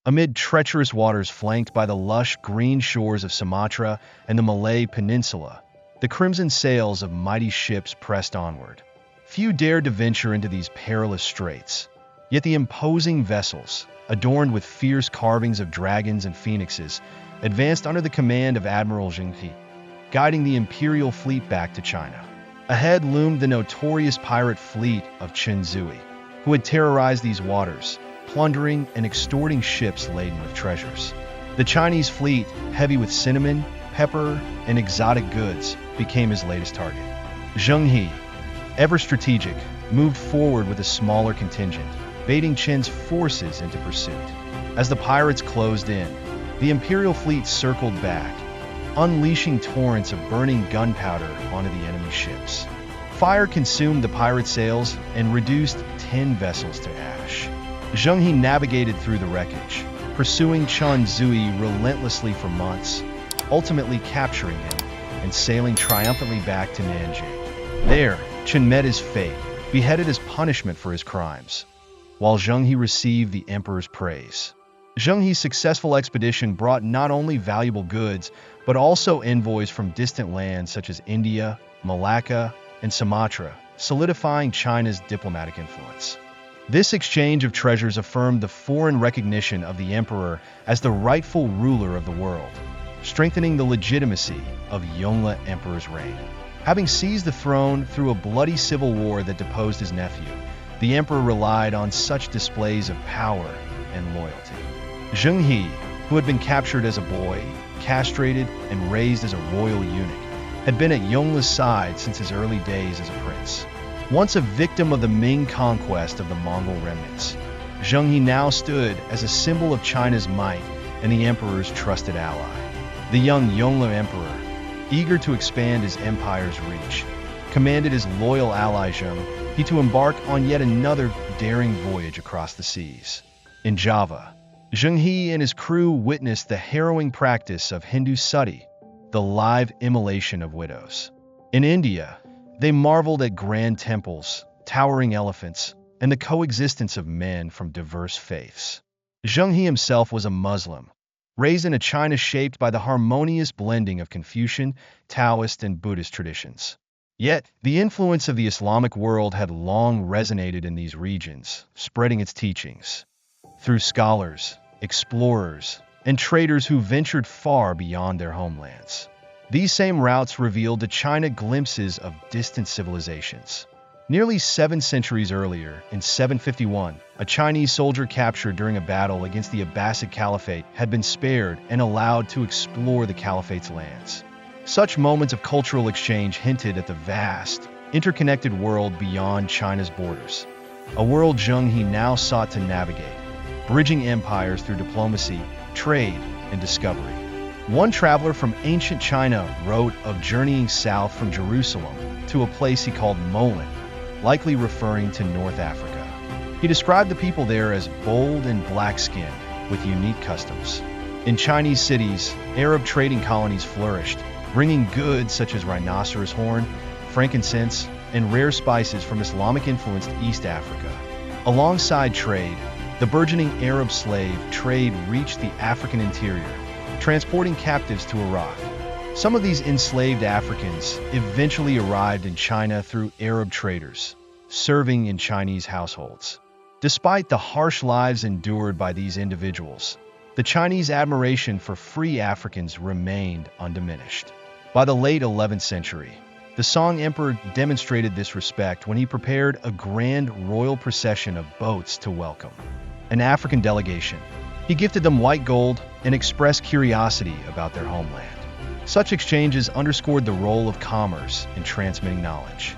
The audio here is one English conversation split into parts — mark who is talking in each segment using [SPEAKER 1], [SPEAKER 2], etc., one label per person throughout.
[SPEAKER 1] Amid treacherous waters flanked by the lush green shores of Sumatra and the Malay Peninsula, the crimson sails of mighty ships pressed onward. Few dared to venture into these perilous straits, yet the imposing vessels, adorned with fierce carvings of dragons and phoenixes, advanced under the command of Admiral Zheng, guiding the imperial fleet back to China. Ahead loomed the notorious pirate fleet of Chen Zhui, who had terrorized these waters, plundering and extorting ships laden with treasures. The Chinese fleet, heavy with cinnamon, pepper, and exotic goods, became his latest target. Zheng He, ever strategic, moved forward with a smaller contingent, baiting Chen's forces into pursuit. As the pirates closed in, the imperial fleet circled back, unleashing torrents of burning gunpowder onto the enemy ships. Fire consumed the pirate sails and reduced 10 vessels to ash. Zheng He navigated through the wreckage, pursuing Chen Zhui relentlessly for months, ultimately capturing him and sailing triumphantly back to Nanjing. There, Chen met his fate, beheaded as punishment for his crimes, while Zheng He received the emperor's praise. Zheng He's successful expedition brought not only valuable goods, but also envoys from distant lands such as India, Malacca, and Sumatra, solidifying China's diplomatic influence. This exchange of treasures affirmed the foreign recognition of the emperor as the rightful ruler of the world, strengthening the legitimacy of Yongle Emperor's reign. Having seized the throne through a bloody civil war that deposed his nephew, the emperor relied on such displays of power and loyalty. Zheng He, who had been captured as a boy, castrated, and raised as a royal eunuch, had been at Yongle's side since his early days as a prince. Once a victim of the Ming conquest of the Mongol remnants, Zheng He now stood as a symbol of China's might and the emperor's trusted ally. The young Yongle emperor, eager to expand his empire's reach, commanded his loyal ally Zheng He to embark on yet another daring voyage across the seas. In Java, Zheng He and his crew witnessed the harrowing practice of Hindu sati, the live immolation of widows. In India, they marveled at grand temples, towering elephants, and the coexistence of men from diverse faiths. Zheng He himself was a Muslim, raised in a China shaped by the harmonious blending of Confucian, Taoist, and Buddhist traditions. Yet, the influence of the Islamic world had long resonated in these regions, spreading its teachings through scholars, explorers, and traders who ventured far beyond their homelands. These same routes revealed to China glimpses of distant civilizations. Nearly 7 centuries earlier, in 751, a Chinese soldier captured during a battle against the Abbasid Caliphate had been spared and allowed to explore the Caliphate's lands. Such moments of cultural exchange hinted at the vast, interconnected world beyond China's borders, a world Zheng He now sought to navigate, bridging empires through diplomacy, trade, and discovery. One traveler from ancient China wrote of journeying south from Jerusalem to a place he called Molen, likely referring to North Africa. He described the people there as bold and black-skinned, with unique customs. In Chinese cities, Arab trading colonies flourished, bringing goods such as rhinoceros horn, frankincense, and rare spices from Islamic-influenced East Africa. Alongside trade, the burgeoning Arab slave trade reached the African interior, transporting captives to Iraq. Some of these enslaved Africans eventually arrived in China through Arab traders, serving in Chinese households. Despite the harsh lives endured by these individuals, the Chinese admiration for free Africans remained undiminished. By the late 11th century, the Song Emperor demonstrated this respect when he prepared a grand royal procession of boats to welcome an African delegation. He gifted them white gold and expressed curiosity about their homeland. Such exchanges underscored the role of commerce in transmitting knowledge.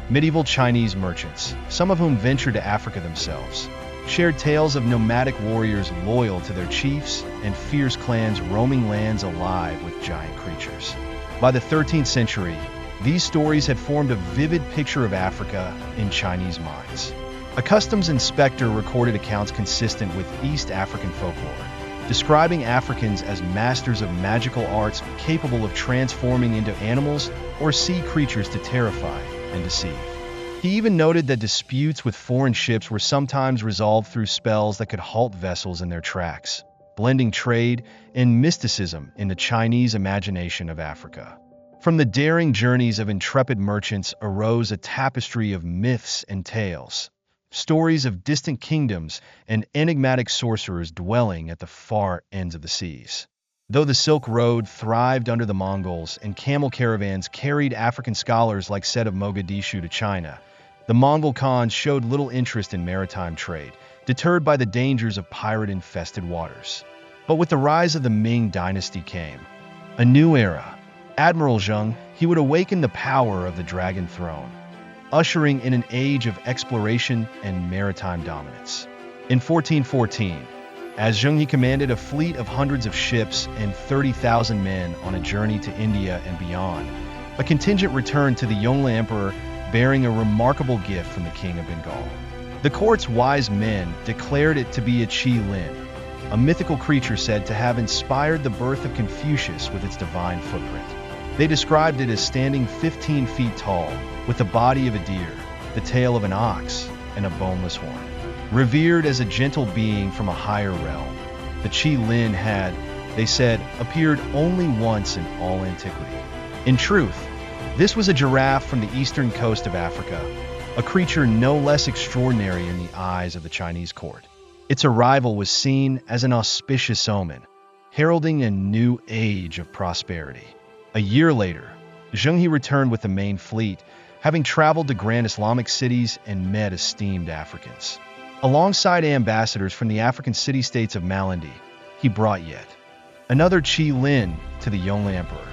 [SPEAKER 1] Medieval Chinese merchants, some of whom ventured to Africa themselves, shared tales of nomadic warriors loyal to their chiefs and fierce clans roaming lands alive with giant creatures. By the 13th century, these stories had formed a vivid picture of Africa in Chinese minds. A customs inspector recorded accounts consistent with East African folklore, describing Africans as masters of magical arts capable of transforming into animals or sea creatures to terrify and deceive. He even noted that disputes with foreign ships were sometimes resolved through spells that could halt vessels in their tracks. blending trade and mysticism in the Chinese imagination of Africa. From the daring journeys of intrepid merchants arose a tapestry of myths and tales, stories of distant kingdoms and enigmatic sorcerers dwelling at the far ends of the seas. Though the Silk Road thrived under the Mongols and camel caravans carried African scholars like said of Mogadishu to China, the Mongol Khans showed little interest in maritime trade, deterred by the dangers of pirate-infested waters. But with the rise of the Ming dynasty came a new era. Admiral Zheng, he would awaken the power of the Dragon Throne, ushering in an age of exploration and maritime dominance. In 1414, as Zheng, he commanded a fleet of hundreds of ships and 30,000 men on a journey to India and beyond. A contingent returned to the Yongle Emperor bearing a remarkable gift from the King of Bengal. The court's wise men declared it to be a Qi Lin, a mythical creature said to have inspired the birth of Confucius with its divine footprint. They described it as standing 15 feet tall, with the body of a deer, the tail of an ox, and a boneless horn. Revered as a gentle being from a higher realm, the Qi Lin had, they said, appeared only once in all antiquity. In truth, this was a giraffe from the eastern coast of Africa, a creature no less extraordinary in the eyes of the Chinese court. Its arrival was seen as an auspicious omen, heralding a new age of prosperity. A year later, Zheng He returned with the main fleet, having traveled to grand Islamic cities and met esteemed Africans. Alongside ambassadors from the African city-states of Malindi, he brought yet another Qi Lin to the Yongle Emperor.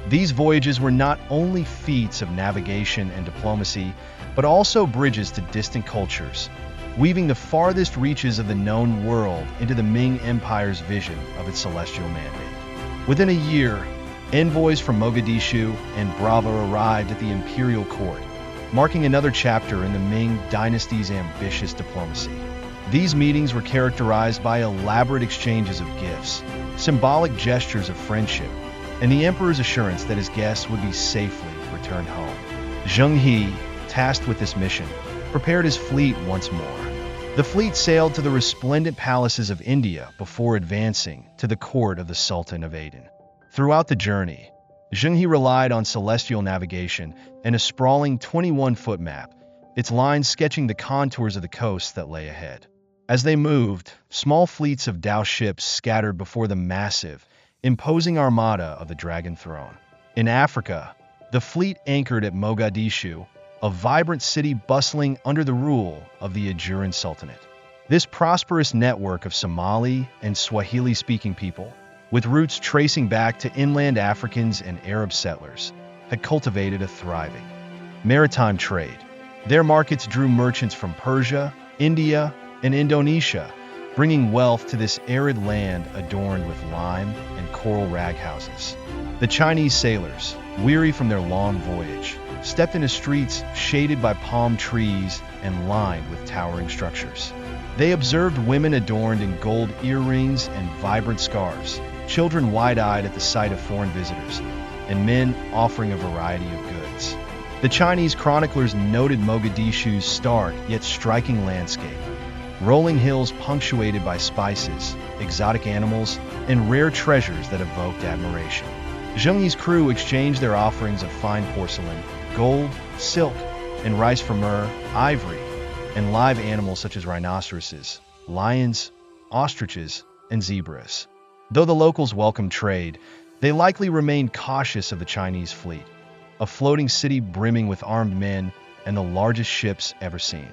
[SPEAKER 1] These voyages were not only feats of navigation and diplomacy, but also bridges to distant cultures, weaving the farthest reaches of the known world into the Ming Empire's vision of its celestial mandate. Within a year, envoys from Mogadishu and Brava arrived at the imperial court, marking another chapter in the Ming dynasty's ambitious diplomacy. These meetings were characterized by elaborate exchanges of gifts, symbolic gestures of friendship, and the emperor's assurance that his guests would be safely returned home. Zheng He, tasked with this mission, prepared his fleet once more. The fleet sailed to the resplendent palaces of India before advancing to the court of the Sultan of Aden. Throughout the journey, Zheng He relied on celestial navigation and a sprawling 21-foot map, its lines sketching the contours of the coast that lay ahead. As they moved, small fleets of Dao ships scattered before the massive, imposing armada of the Dragon Throne. In Africa, the fleet anchored at Mogadishu, a vibrant city bustling under the rule of the Ajuran Sultanate. This prosperous network of Somali and Swahili-speaking people, with roots tracing back to inland Africans and Arab settlers, had cultivated a thriving maritime trade. Their markets drew merchants from Persia, India, and Indonesia, bringing wealth to this arid land adorned with lime and coral rag houses. The Chinese sailors, weary from their long voyage, stepped into streets shaded by palm trees and lined with towering structures. They observed women adorned in gold earrings and vibrant scarves, children wide-eyed at the sight of foreign visitors, and men offering a variety of goods. The Chinese chroniclers noted Mogadishu's stark yet striking landscape, rolling hills punctuated by spices, exotic animals, and rare treasures that evoked admiration. Zheng He's crew exchanged their offerings of fine porcelain, gold, silk, and rice for myrrh, ivory, and live animals such as rhinoceroses, lions, ostriches, and zebras. Though the locals welcomed trade, they likely remained cautious of the Chinese fleet, a floating city brimming with armed men and the largest ships ever seen.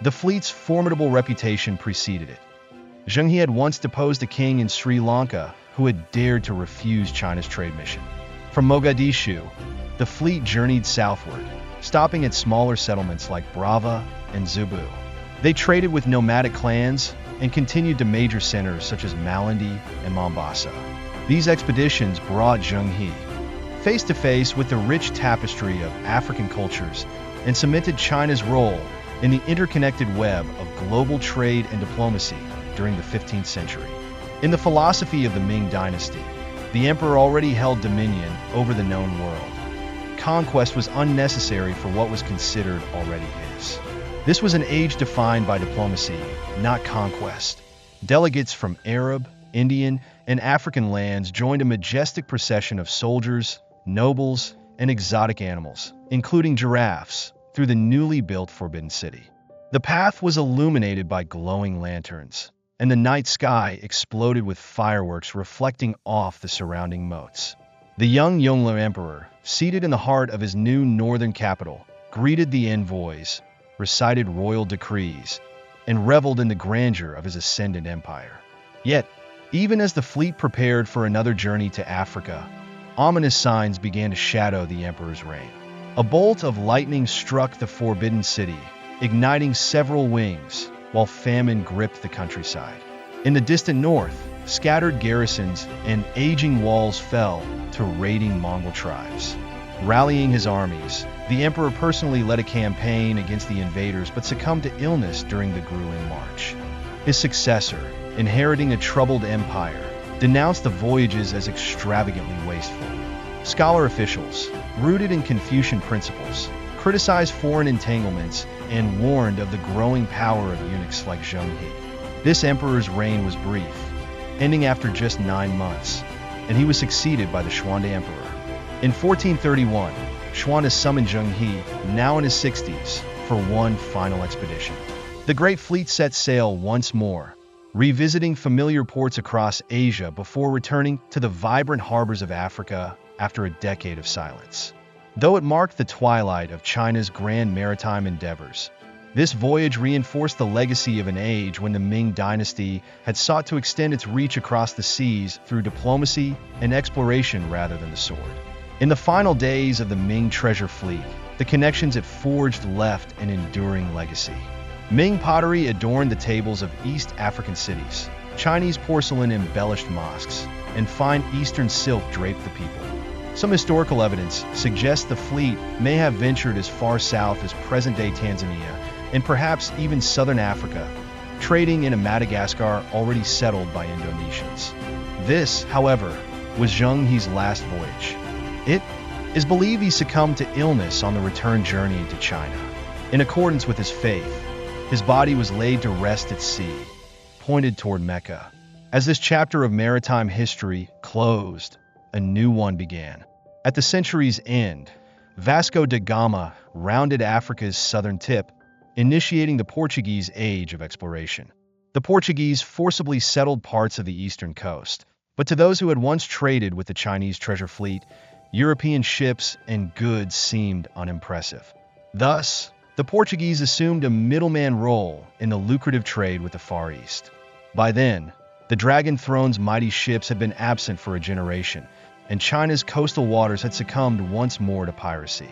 [SPEAKER 1] The fleet's formidable reputation preceded it. Zheng He had once deposed a king in Sri Lanka who had dared to refuse China's trade mission. From Mogadishu, the fleet journeyed southward, stopping at smaller settlements like Brava and Zubu. They traded with nomadic clans and continued to major centers such as Malindi and Mombasa. These expeditions brought Zheng He face to face with the rich tapestry of African cultures and cemented China's role in the interconnected web of global trade and diplomacy during the 15th century. In the philosophy of the Ming dynasty, the emperor already held dominion over the known world. Conquest was unnecessary for what was considered already his. This was an age defined by diplomacy, not conquest. Delegates from Arab, Indian, and African lands joined a majestic procession of soldiers, nobles, and exotic animals, including giraffes, through the newly built Forbidden City. The path was illuminated by glowing lanterns, and the night sky exploded with fireworks reflecting off the surrounding moats. The young Yongle Emperor, seated in the heart of his new northern capital, greeted the envoys, recited royal decrees, and reveled in the grandeur of his ascendant empire. Yet, even as the fleet prepared for another journey to Africa, ominous signs began to shadow the emperor's reign. A bolt of lightning struck the Forbidden City, igniting several wings, while famine gripped the countryside. In the distant north, scattered garrisons and aging walls fell to raiding Mongol tribes. Rallying his armies, the emperor personally led a campaign against the invaders but succumbed to illness during the grueling march. His successor, inheriting a troubled empire, denounced the voyages as extravagantly wasteful. Scholar officials, rooted in Confucian principles, criticized foreign entanglements and warned of the growing power of eunuchs like Zheng. This emperor's reign was brief, ending after just 9 months, and he was succeeded by the Xuande emperor. In 1431, Xuande summoned Zheng He, now in his 60s, for one final expedition. The great fleet set sail once more, revisiting familiar ports across Asia before returning to the vibrant harbors of Africa after a decade of silence. Though it marked the twilight of China's grand maritime endeavors, this voyage reinforced the legacy of an age when the Ming dynasty had sought to extend its reach across the seas through diplomacy and exploration rather than the sword. In the final days of the Ming treasure fleet, the connections it forged left an enduring legacy. Ming pottery adorned the tables of East African cities, Chinese porcelain embellished mosques, and fine Eastern silk draped the people. Some historical evidence suggests the fleet may have ventured as far south as present-day Tanzania and perhaps even southern Africa, trading in a Madagascar already settled by Indonesians. This, however, was Zheng He's last voyage. It is believed he succumbed to illness on the return journey to China. In accordance with his faith, his body was laid to rest at sea, pointed toward Mecca. As this chapter of maritime history closed, a new one began. At the century's end, Vasco da Gama rounded Africa's southern tip, initiating the Portuguese age of exploration. The Portuguese forcibly settled parts of the eastern coast, but to those who had once traded with the Chinese treasure fleet, European ships and goods seemed unimpressive. Thus, the Portuguese assumed a middleman role in the lucrative trade with the Far East. By then, the Dragon Throne's mighty ships had been absent for a generation, and China's coastal waters had succumbed once more to piracy.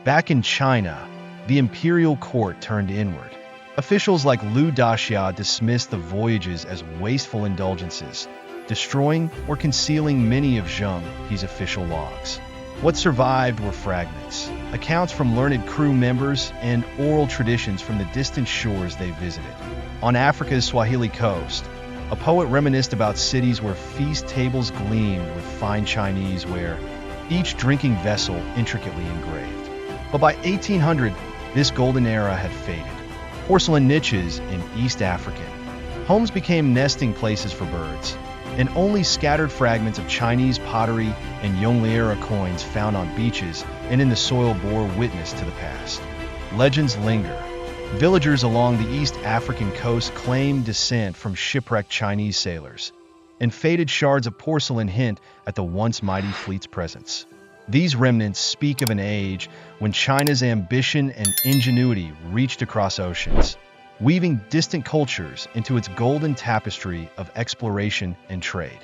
[SPEAKER 1] Back in China, the imperial court turned inward. Officials like Liu Daxia dismissed the voyages as wasteful indulgences, destroying or concealing many of Zheng He's official logs. What survived were fragments, accounts from learned crew members, and oral traditions from the distant shores they visited. On Africa's Swahili coast, a poet reminisced about cities where feast tables gleamed with fine Chinese ware, each drinking vessel intricately engraved. But by 1800, this golden era had faded. Porcelain niches in East African homes became nesting places for birds, and only scattered fragments of Chinese pottery and Yongle-era coins found on beaches and in the soil bore witness to the past. Legends linger. Villagers along the East African coast claim descent from shipwrecked Chinese sailors, and faded shards of porcelain hint at the once mighty fleet's presence. These remnants speak of an age when China's ambition and ingenuity reached across oceans, weaving distant cultures into its golden tapestry of exploration and trade.